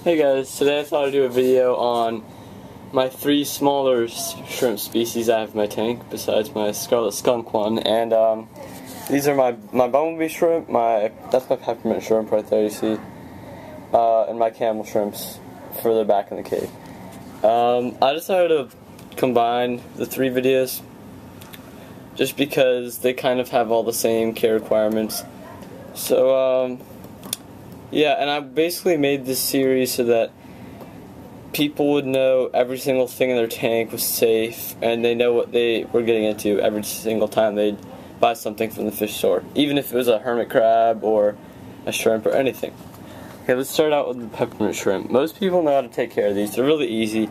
Hey guys, today I thought I'd do a video on my 3 smaller shrimp species I have in my tank, besides my scarlet skunk one, and these are my bumblebee shrimp, that's my peppermint shrimp right there you see, and my camel shrimps further back in the cave. I decided to combine the 3 videos just because they kind of have all the same care requirements. So, yeah, and I basically made this series so that people would know every single thing in their tank was safe, and they know what they were getting into every single time they'd buy something from the fish store, even if it was a hermit crab or a shrimp or anything. Okay, let's start out with the peppermint shrimp. Most people know how to take care of these. They're really easy.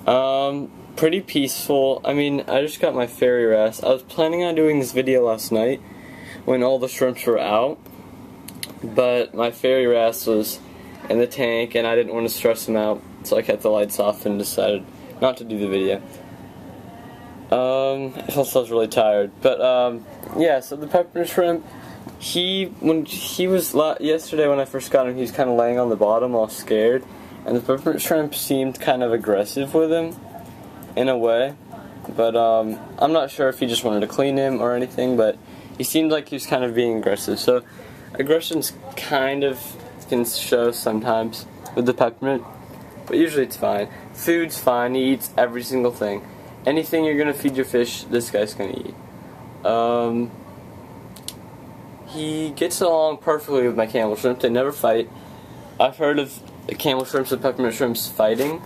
Pretty peaceful. I mean, I just got my fairy wrast. I was planning on doing this video last night when all the shrimps were out, but my fairy wrast was in the tank and I didn't want to stress them out, so I kept the lights off and decided not to do the video. I was really tired, but yeah. So the peppermint shrimp, yesterday when I first got him, he was kind of laying on the bottom, all scared, and the peppermint shrimp seemed kind of aggressive with him, in a way. But I'm not sure if he just wanted to clean him or anything, but he seemed like he was kind of being aggressive. So aggression's kind of can show sometimes with the peppermint, but usually it's fine. Food's fine. He eats every single thing. Anything you're gonna feed your fish, this guy's gonna eat. He gets along perfectly with my camel shrimp. They never fight. I've heard of camel shrimps and peppermint shrimps fighting.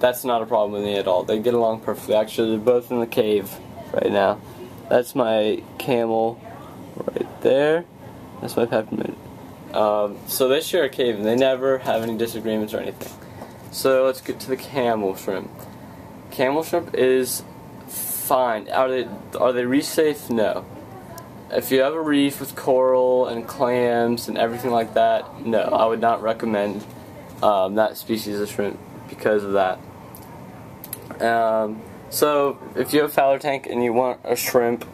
That's not a problem with me at all. They get along perfectly. Actually, they're both in the cave right now. That's my camel right there. That's my peppermint. So they share a cave and they never have any disagreements or anything. So let's get to the camel shrimp. Camel shrimp is fine. Are they reef safe? No. If you have a reef with coral and clams and everything like that, no, I would not recommend that species of shrimp because of that. So if you have a Fowler tank and you want a shrimp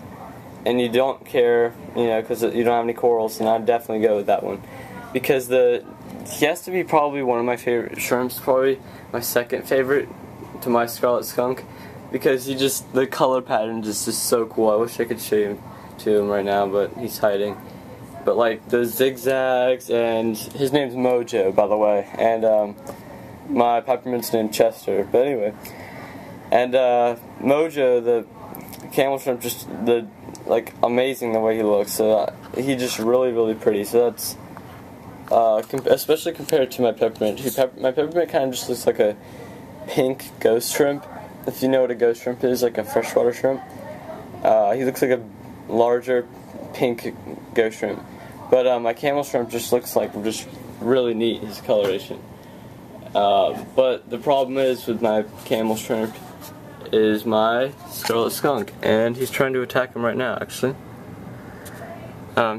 and you don't care, you know, because you don't have any corals, then I'd definitely go with that one, because he has to be probably one of my favorite shrimps, probably my second favorite to my scarlet skunk, because the color pattern is just so cool. I wish I could show you to him right now, but he's hiding. But like the zigzags, and his name's Mojo, by the way, and my peppermint's named Chester. But anyway, and Mojo, the camel shrimp, just amazing the way he looks. So he's just really pretty. So that's especially compared to my peppermint. My peppermint kind of just looks like a pink ghost shrimp. If you know what a ghost shrimp is, like a freshwater shrimp. He looks like a larger pink ghost shrimp. But my camel shrimp just looks like just really neat, his coloration. But the problem is with my camel shrimp is my scarlet skunk, and he's trying to attack him right now, actually.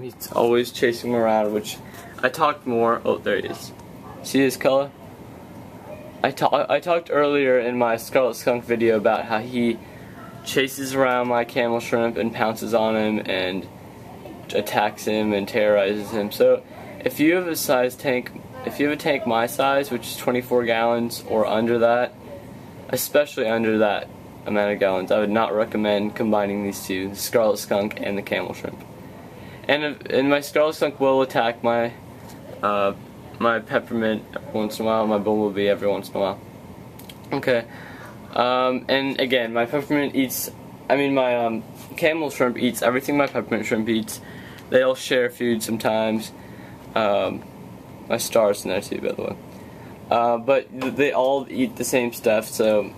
He's always chasing him around, which I talked more. Oh, there he is. See his color? I talked earlier in my scarlet skunk video about how he chases around my camel shrimp and pounces on him and attacks him and terrorizes him. So if you have a tank my size, which is 24 gallons or under that, especially under that amount of gallons, I would not recommend combining these two, the scarlet skunk and the camel shrimp. And my scarlet skunk will attack my my peppermint every once in a while, my bumblebee every once in a while. Okay. And again, my camel shrimp eats everything my peppermint shrimp eats. They all share food sometimes. My star's in there too, by the way. But they all eat the same stuff, so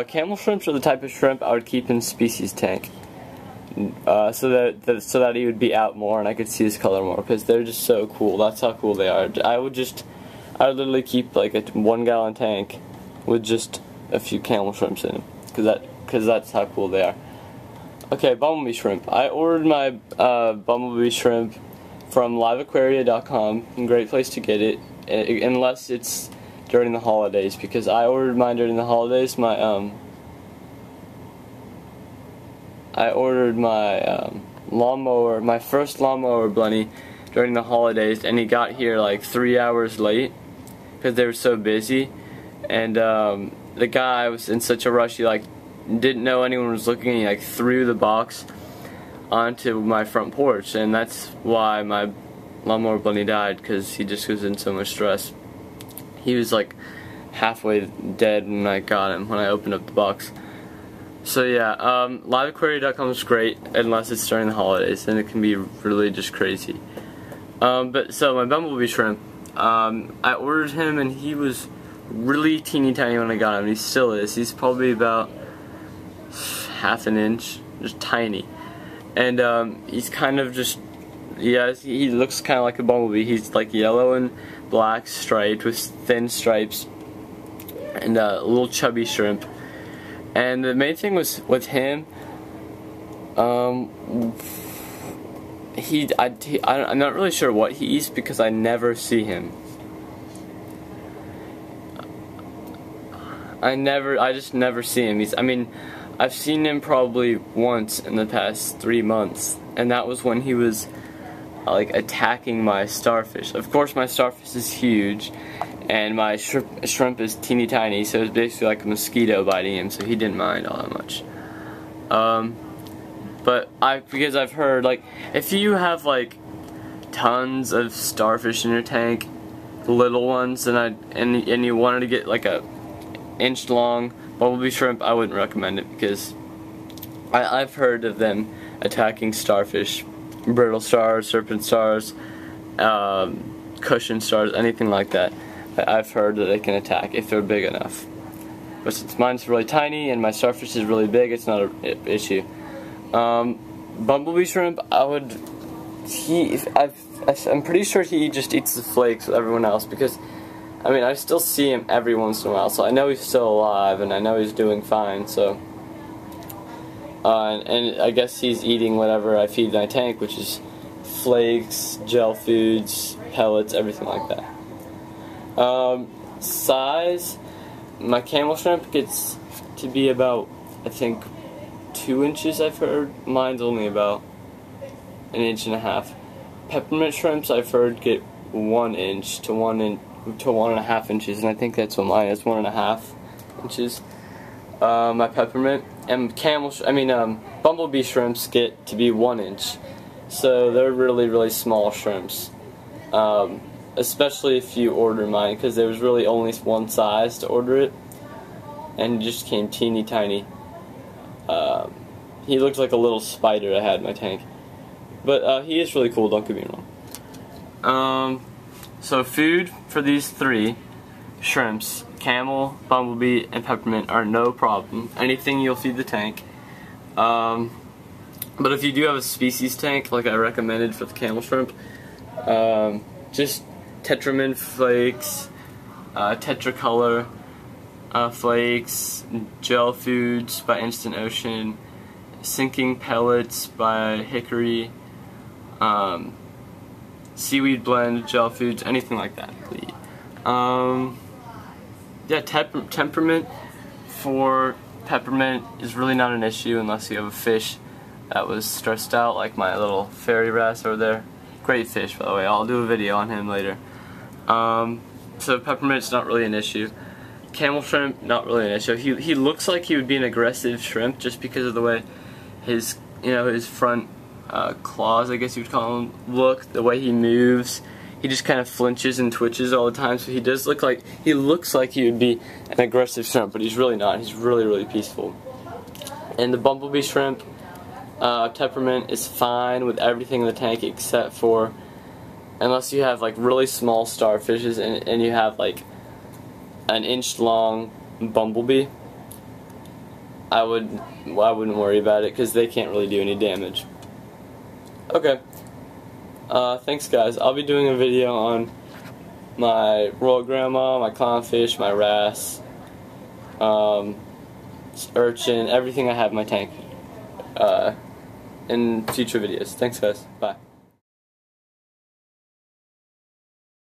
camel shrimps are the type of shrimp I would keep in species tank. So that he would be out more and I could see his color more, because they're just so cool. That's how cool they are. I would literally keep like a 1-gallon tank with just a few camel shrimps in it, because that's how cool they are. Okay, bumblebee shrimp. I ordered my bumblebee shrimp from liveaquaria.com. A great place to get it, unless it's during the holidays, because I ordered mine during the holidays. I ordered my lawnmower, my first lawnmower bunny, during the holidays, and he got here like 3 hours late because they were so busy. And the guy was in such a rush, he like didn't know anyone was looking, and he like threw the box onto my front porch, and that's why my lawnmower bunny died, because he just was in so much stress. He was like halfway dead when I got him, when I opened up the box. So yeah, liveaquaria.com is great unless it's during the holidays, then it can be really just crazy. But so my bumblebee shrimp, I ordered him and he was really teeny tiny when I got him. He still is. He's probably about half an inch, just tiny. And he's kind of just, yeah, he looks kind of like a bumblebee. He's like yellow and black striped with thin stripes, and a little chubby shrimp. And the main thing was with him, I'm not really sure what he eats because I never see him. I just never see him. I've seen him probably once in the past 3 months, and that was when he was like attacking my starfish. Of course my starfish is huge and my shrimp is teeny tiny, so it's basically like a mosquito biting him, so he didn't mind all that much. But because I've heard, like, if you have like tons of starfish in your tank, little ones, and you wanted to get like a inch long bumblebee shrimp, I wouldn't recommend it, because I've heard of them attacking starfish, brittle stars, serpent stars, cushion stars, anything like that. I've heard that they can attack if they're big enough. But since mine's really tiny and my starfish is really big, it's not an issue. Bumblebee shrimp, I'm pretty sure he just eats the flakes with everyone else, because I still see him every once in a while, so I know he's still alive and I know he's doing fine. So and I guess he's eating whatever I feed my tank, which is flakes, gel foods, pellets, everything like that. Size, my camel shrimp gets to be about, I think, 2 inches, I've heard. Mine's only about 1.5 inches. Peppermint shrimps, I've heard, get 1 inch to 1.5 inches, and I think that's what mine is, 1.5 inches. My peppermint and bumblebee shrimps get to be 1 inch, so they're really, really small shrimps. Especially if you order mine, because there was really only one size to order it, and it just came teeny tiny. He looked like a little spider I had in my tank, but he is really cool, don't get me wrong. So food for these 3 shrimps, camel, bumblebee, and peppermint, are no problem. Anything you'll feed the tank. But if you do have a species tank, like I recommended for the camel shrimp, just temperment flakes, tetracolor flakes, gel foods by Instant Ocean, sinking pellets by Hickory, seaweed blend, gel foods, anything like that. Yeah, temperament for peppermint is really not an issue unless you have a fish that was stressed out, like my little fairy wrasse over there. Great fish, by the way. I'll do a video on him later. So peppermint's not really an issue. Camel shrimp, not really an issue. He looks like he would be an aggressive shrimp just because of the way his front claws, I guess you would call them, look, the way he moves. He just kind of flinches and twitches all the time, so he looks like he would be an aggressive shrimp, but he's really not. He's really, really peaceful. And the bumblebee shrimp, temperament is fine with everything in the tank except for, unless you have like really small starfishes and you have like 1 inch long bumblebee, I wouldn't worry about it, because they can't really do any damage. Okay. Thanks guys. I'll be doing a video on my royal grandma, my clownfish, my wrasse, urchin, everything I have in my tank in future videos. Thanks guys. Bye.